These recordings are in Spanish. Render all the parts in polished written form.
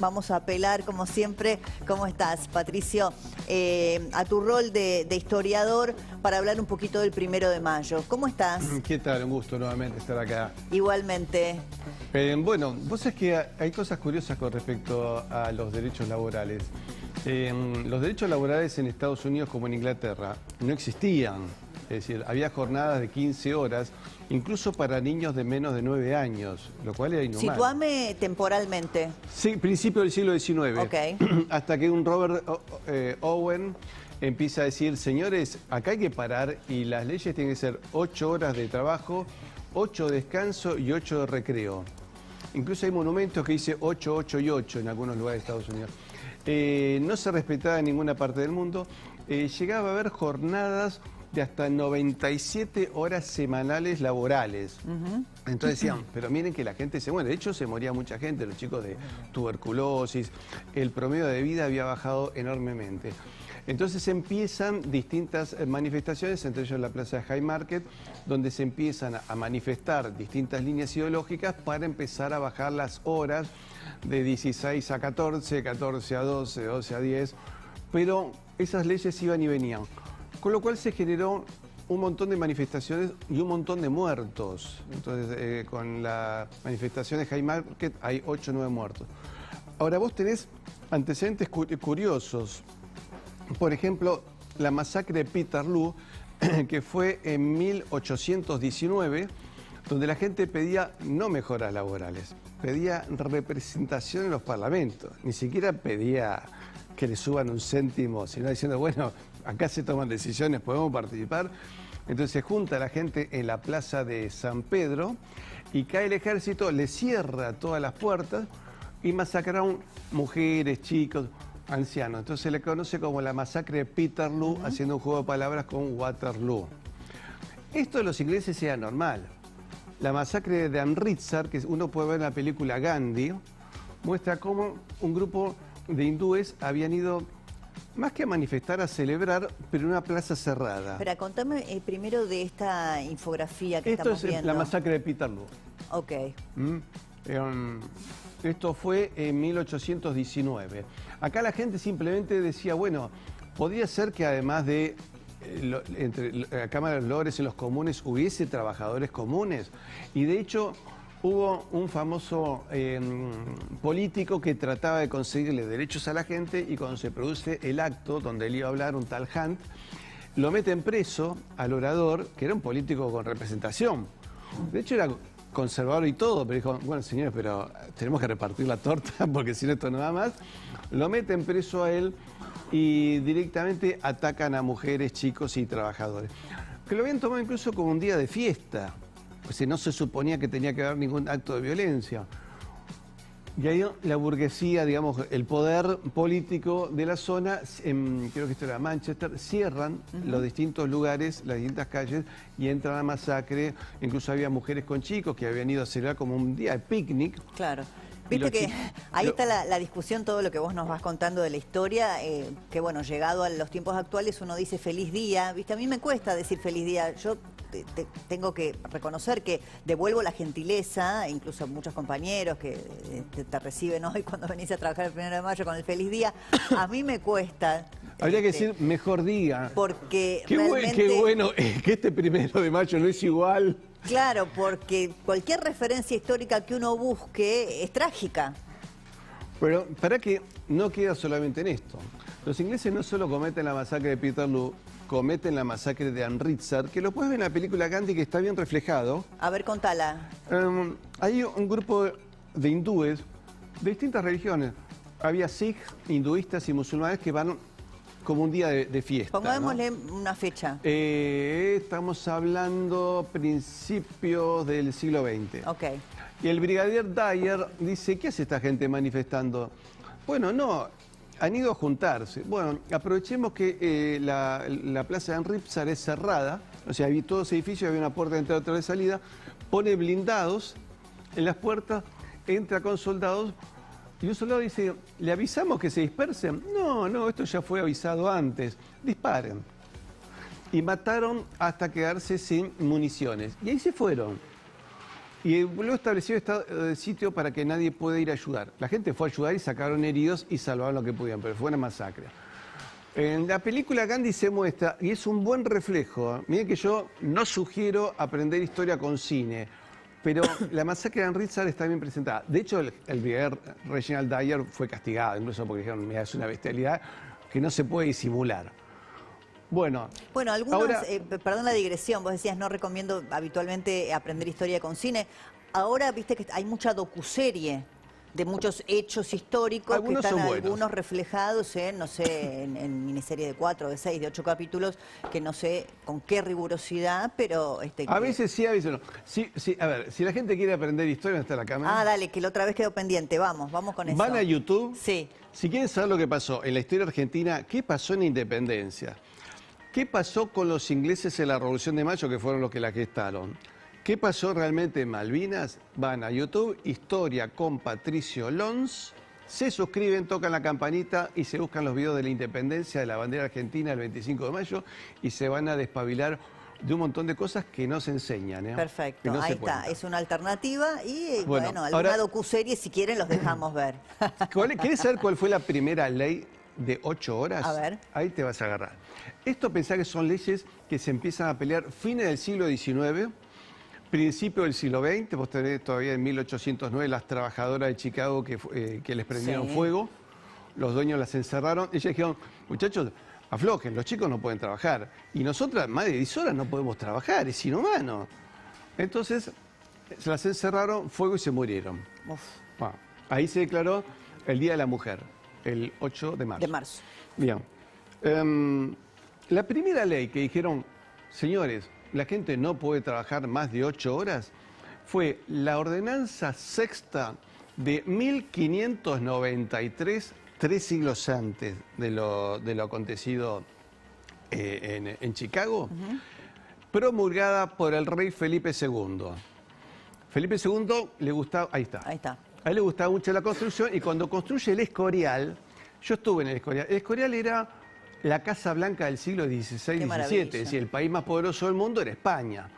Vamos a apelar, como siempre, ¿cómo estás, Patricio? A tu rol de historiador para hablar un poquito del 1 de mayo. ¿Cómo estás? ¿Qué tal? Un gusto nuevamente estar acá. Igualmente. Bueno, vos sabés que hay cosas curiosas con respecto a los derechos laborales. Los derechos laborales en Estados Unidos como en Inglaterra no existían. Es decir, había jornadas de 15 horas, incluso para niños de menos de 9 años, lo cual era inhumano. Situame temporalmente. Sí, principio del siglo XIX. Ok. Hasta que un Robert Owen empieza a decir, señores, acá hay que parar y las leyes tienen que ser 8 horas de trabajo, 8 de descanso y 8 de recreo. Incluso hay monumentos que dice 8, 8 y 8 en algunos lugares de Estados Unidos. No se respetaba en ninguna parte del mundo. Llegaba a haber jornadas de hasta 97 horas semanales laborales. Entonces decían, pero miren que la gente se muere. De hecho, se moría mucha gente, los chicos de tuberculosis. El promedio de vida había bajado enormemente. Entonces empiezan distintas manifestaciones, entre ellos la plaza de Haymarket, donde se empiezan a manifestar distintas líneas ideológicas para empezar a bajar las horas de 16 a 14, 14 a 12, 12 a 10. Pero esas leyes iban y venían. Con lo cual se generó un montón de manifestaciones y un montón de muertos. Entonces, con la manifestación de Haymarket hay 8 o 9 muertos. Ahora, vos tenés antecedentes curiosos. Por ejemplo, la masacre de Peterloo, que fue en 1819, donde la gente pedía no mejoras laborales, pedía representación en los parlamentos. Ni siquiera pedía que le suban un céntimo, sino diciendo, bueno, acá se toman decisiones, podemos participar. Entonces se junta la gente en la plaza de San Pedro y cae el ejército, le cierra todas las puertas y masacraron mujeres, chicos, ancianos. Entonces se le conoce como la masacre de Peterloo, haciendo un juego de palabras con Waterloo. Esto de los ingleses era normal. La masacre de Amritsar, que uno puede ver en la película Gandhi, muestra cómo un grupo de hindúes habían ido más que a manifestar, a celebrar, pero en una plaza cerrada. Espera, contame primero de esta infografía que estamos viendo. Esto es la masacre de Peterloo. Ok. Esto fue en 1819. Acá la gente simplemente decía, bueno, podría ser que además de entre la Cámara de los Lores en los comunes hubiese trabajadores comunes. Y de hecho hubo un famoso político que trataba de conseguirle derechos a la gente y cuando se produce el acto donde él iba a hablar, un tal Hunt, lo meten preso al orador, que era un político con representación. De hecho era conservador y todo, pero dijo, bueno señores, pero tenemos que repartir la torta porque si no esto no da más. Lo meten preso a él y directamente atacan a mujeres, chicos y trabajadores. Que lo habían tomado incluso como un día de fiesta. Pues no se suponía que tenía que haber ningún acto de violencia. Y ahí la burguesía, digamos, el poder político de la zona, creo que esto era Manchester, cierran los distintos lugares, las distintas calles y entran a masacre. Incluso había mujeres con chicos que habían ido a celebrar como un día de picnic. Claro. Viste que ahí está la discusión, todo lo que vos nos vas contando de la historia, que bueno, llegado a los tiempos actuales uno dice feliz día, viste, a mí me cuesta decir feliz día, yo tengo que reconocer que devuelvo la gentileza, incluso muchos compañeros que te reciben hoy cuando venís a trabajar el 1 de mayo con el feliz día, a mí me cuesta. Habría que decir mejor día. Porque qué bueno que este 1 de mayo no es igual. Claro, porque cualquier referencia histórica que uno busque es trágica. Pero para que no queda solamente en esto. Los ingleses no solo cometen la masacre de Peterloo, cometen la masacre de Amritsar, que lo puedes ver en la película Gandhi, que está bien reflejado. A ver, contala. Hay un grupo de hindúes de distintas religiones. Había sikhs, hinduistas y musulmanes que van como un día de fiesta. Pongámosle una fecha. Estamos hablando principios del siglo XX. Ok. Y el brigadier Dyer dice, ¿qué hace esta gente manifestando? Bueno, no, han ido a juntarse. Bueno, aprovechemos que la plaza de Amritsar es cerrada, o sea, había todos los edificios, había una puerta de entrada y otra de salida, pone blindados en las puertas, entra con soldados. Y un soldado dice, ¿le avisamos que se dispersen? No, esto ya fue avisado antes. Disparen. Y mataron hasta quedarse sin municiones. Y ahí se fueron. Y luego estableció estado de sitio para que nadie pueda ir a ayudar. La gente fue a ayudar y sacaron heridos y salvaron lo que podían, pero fue una masacre. En la película Gandhi se muestra, y es un buen reflejo. Miren que yo no sugiero aprender historia con cine, pero la masacre de Amritsar está bien presentada. De hecho, el brigadier Reginald Dyer fue castigado, incluso porque dijeron, mira, es una bestialidad que no se puede disimular. Bueno, algunos, ahora, perdón la digresión, vos decías no recomiendo habitualmente aprender historia con cine. Ahora viste que hay mucha docuserie de muchos hechos históricos algunos que están son buenos. algunos reflejados en, no sé, en miniserie de 4, de 6, de 8 capítulos, que no sé con qué rigurosidad, pero... a veces sí, a veces no. Sí, a ver, si la gente quiere aprender historia, ¿no está la cámara? Ah, dale, que la otra vez quedó pendiente, vamos con eso. ¿Van a YouTube? Sí. Si quieren saber lo que pasó en la historia argentina, ¿qué pasó en Independencia? ¿Qué pasó con los ingleses en la Revolución de Mayo, que fueron los que la gestaron? ¿Qué pasó realmente en Malvinas? Van a YouTube, Historia con Patricio Lons, se suscriben, tocan la campanita y se buscan los videos de la independencia de la bandera argentina el 25 de mayo y se van a despabilar de un montón de cosas que no se enseñan. Perfecto, no ahí está, cuentan. es una alternativa y Bueno, alguna ahora, docuserie si quieren los dejamos ver. ¿Querés saber cuál fue la primera ley de 8 horas? A ver. Ahí te vas a agarrar. Esto pensá que son leyes que se empiezan a pelear fines del siglo XIX, principio del siglo XX. Vos tenés todavía en 1809 las trabajadoras de Chicago que les prendieron fuego, los dueños las encerraron. Ellas dijeron, muchachos, aflojen, los chicos no pueden trabajar. Y nosotras, más de 10 horas, no podemos trabajar, es inhumano. Entonces, se las encerraron, fuego y se murieron. Bueno, ahí se declaró el Día de la Mujer, el 8 de marzo. De marzo. Bien. La primera ley que dijeron, señores, la gente no puede trabajar más de 8 horas, fue la ordenanza sexta de 1593, 3 siglos antes de lo acontecido en Chicago, promulgada por el rey Felipe II. Felipe II le gustaba, ahí está. Ahí está. A él le gustaba mucho la construcción y cuando construye el Escorial, yo estuve en el Escorial era la Casa Blanca del siglo XVI, XVII, es decir, el país más poderoso del mundo era España.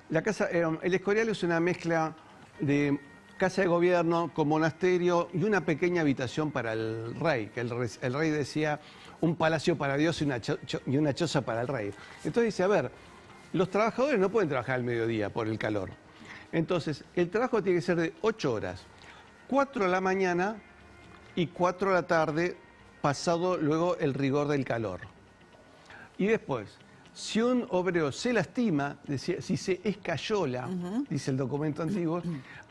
El Escorial es una mezcla de casa de gobierno con monasterio y una pequeña habitación para el rey, que el rey decía un palacio para Dios y una choza para el rey. Entonces dice, a ver, los trabajadores no pueden trabajar al mediodía por el calor. Entonces, el trabajo tiene que ser de 8 horas, 4 a la mañana y 4 a la tarde, pasado luego el rigor del calor. Y después, si un obrero se lastima, si se escayola, dice el documento antiguo,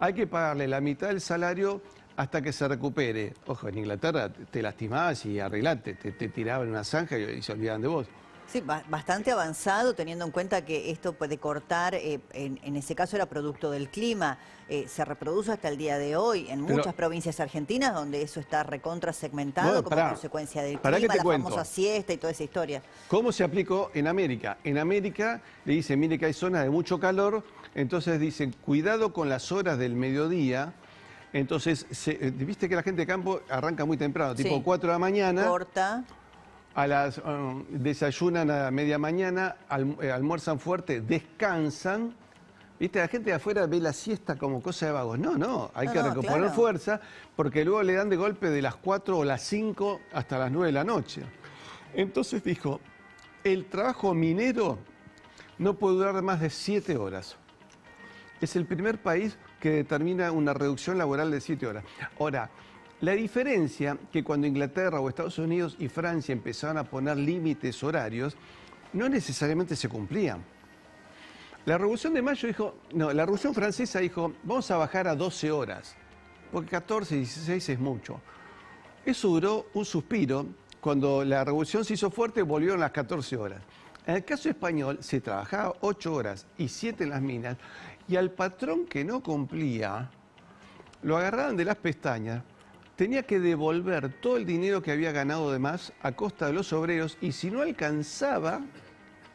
hay que pagarle la mitad del salario hasta que se recupere. Ojo, en Inglaterra te lastimabas y arreglate, te tiraban en una zanja y se olvidaban de vos. Sí, bastante avanzado, teniendo en cuenta que esto puede cortar, en ese caso era producto del clima, se reproduce hasta el día de hoy en muchas provincias argentinas donde eso está recontra segmentado como consecuencia del clima, la famosa siesta y toda esa historia. ¿Cómo se aplicó en América? En América le dicen, mire que hay zonas de mucho calor, entonces dicen, cuidado con las horas del mediodía. Entonces, viste que la gente de campo arranca muy temprano, tipo 4 de la mañana. Corta. Desayunan a media mañana, almuerzan fuerte, descansan. ¿Viste? La gente de afuera ve la siesta como cosa de vagos. No, hay que recuperar fuerza porque luego le dan de golpe de las 4 o las 5 hasta las 9 de la noche. Entonces dijo, el trabajo minero no puede durar más de 7 horas. Es el primer país que determina una reducción laboral de 7 horas. Ahora, la diferencia que cuando Inglaterra o Estados Unidos y Francia empezaron a poner límites horarios, no necesariamente se cumplían. La Revolución de Mayo la Revolución Francesa dijo, vamos a bajar a 12 horas, porque 14, 16 es mucho. Eso duró un suspiro, cuando la Revolución se hizo fuerte volvieron las 14 horas. En el caso español se trabajaba 8 horas y 7 en las minas, y al patrón que no cumplía, lo agarraban de las pestañas, tenía que devolver todo el dinero que había ganado de más a costa de los obreros y si no alcanzaba,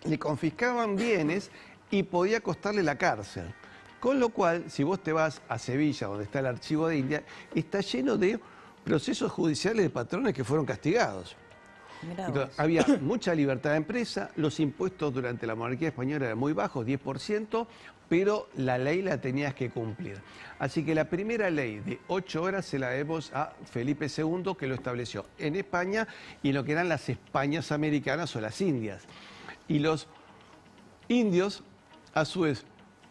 le confiscaban bienes y podía costarle la cárcel. Con lo cual, si vos te vas a Sevilla, donde está el archivo de India, está lleno de procesos judiciales de patrones que fueron castigados. Mirá Entonces, vos. había mucha libertad de empresa, los impuestos durante la monarquía española eran muy bajos, 10%, pero la ley la tenías que cumplir. Así que la primera ley de 8 horas se la debemos a Felipe II, que lo estableció en España y en lo que eran las Españas americanas o las Indias. Y los indios, a su vez,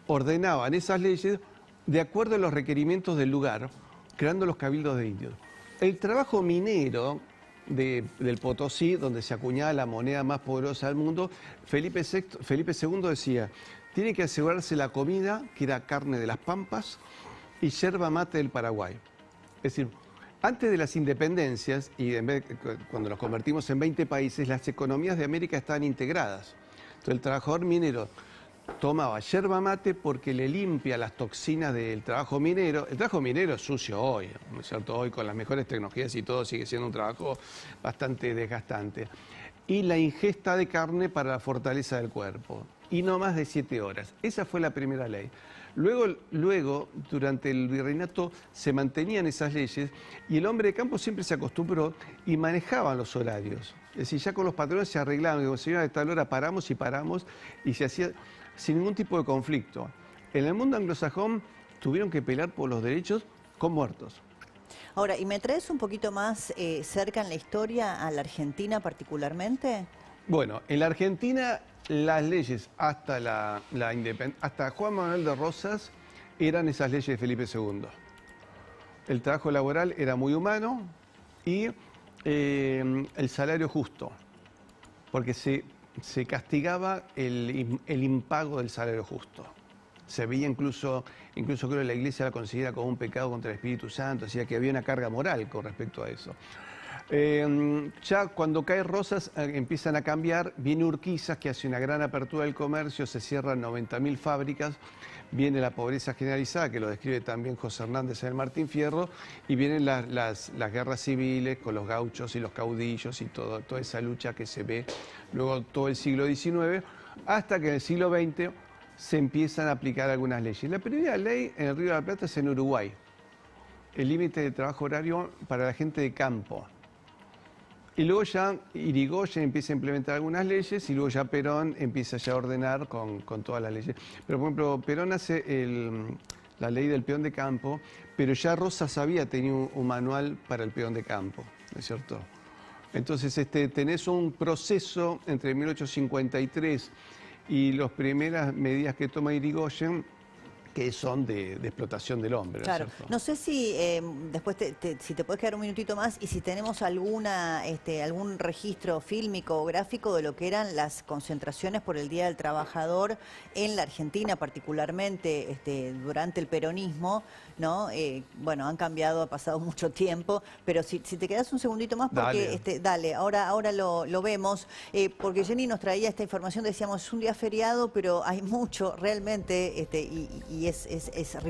ordenaban esas leyes de acuerdo a los requerimientos del lugar, creando los cabildos de indios. El trabajo minero del Potosí, donde se acuñaba la moneda más poderosa del mundo, Felipe II decía, tiene que asegurarse la comida, que era carne de las pampas, y yerba mate del Paraguay. Es decir, antes de las independencias, y cuando nos convertimos en 20 países, las economías de América estaban integradas. Entonces el trabajador minero tomaba yerba mate porque le limpia las toxinas del trabajo minero. El trabajo minero es sucio hoy, ¿no es cierto? Hoy con las mejores tecnologías y todo sigue siendo un trabajo bastante desgastante. Y la ingesta de carne para la fortaleza del cuerpo. Y no más de 7 horas. Esa fue la primera ley. Luego, durante el virreinato, se mantenían esas leyes y el hombre de campo siempre se acostumbró y manejaban los horarios. Es decir, ya con los patrones se arreglaban, digo, señora, de tal hora paramos y se hacía sin ningún tipo de conflicto. En el mundo anglosajón tuvieron que pelear por los derechos con muertos. Ahora, ¿y me traes un poquito más cerca en la historia a la Argentina particularmente? Bueno, en la Argentina las leyes hasta hasta Juan Manuel de Rosas eran esas leyes de Felipe II. El trabajo laboral era muy humano y el salario justo, porque se castigaba el impago del salario justo. Se veía incluso creo que la Iglesia la considera como un pecado contra el Espíritu Santo, decía que había una carga moral con respecto a eso. Ya cuando cae Rosas empiezan a cambiar, viene Urquiza que hace una gran apertura del comercio, se cierran 90.000 fábricas, viene la pobreza generalizada, que lo describe también José Hernández en el Martín Fierro, y vienen las guerras civiles con los gauchos y los caudillos y toda esa lucha que se ve luego todo el siglo XIX, hasta que en el siglo XX se empiezan a aplicar algunas leyes. La primera ley en el Río de la Plata es en Uruguay, el límite de trabajo horario para la gente de campo. Y luego ya Irigoyen empieza a implementar algunas leyes y luego ya Perón empieza ya a ordenar con todas las leyes. Pero, por ejemplo, Perón hace la ley del peón de campo, pero ya Rosas había tenido un manual para el peón de campo, ¿no es cierto? Entonces tenés un proceso entre 1853 y las primeras medidas que toma Irigoyen, que son de explotación del hombre. Claro, ¿no es cierto? no sé si después si te puedes quedar un minutito más y si tenemos algún registro fílmico o gráfico de lo que eran las concentraciones por el Día del Trabajador en la Argentina, particularmente durante el peronismo, ¿no? Bueno, han cambiado, ha pasado mucho tiempo, pero si te quedas un segundito más, porque dale, ahora lo vemos, porque Jenny nos traía esta información, decíamos, es un día feriado, pero hay mucho realmente, y es riguroso.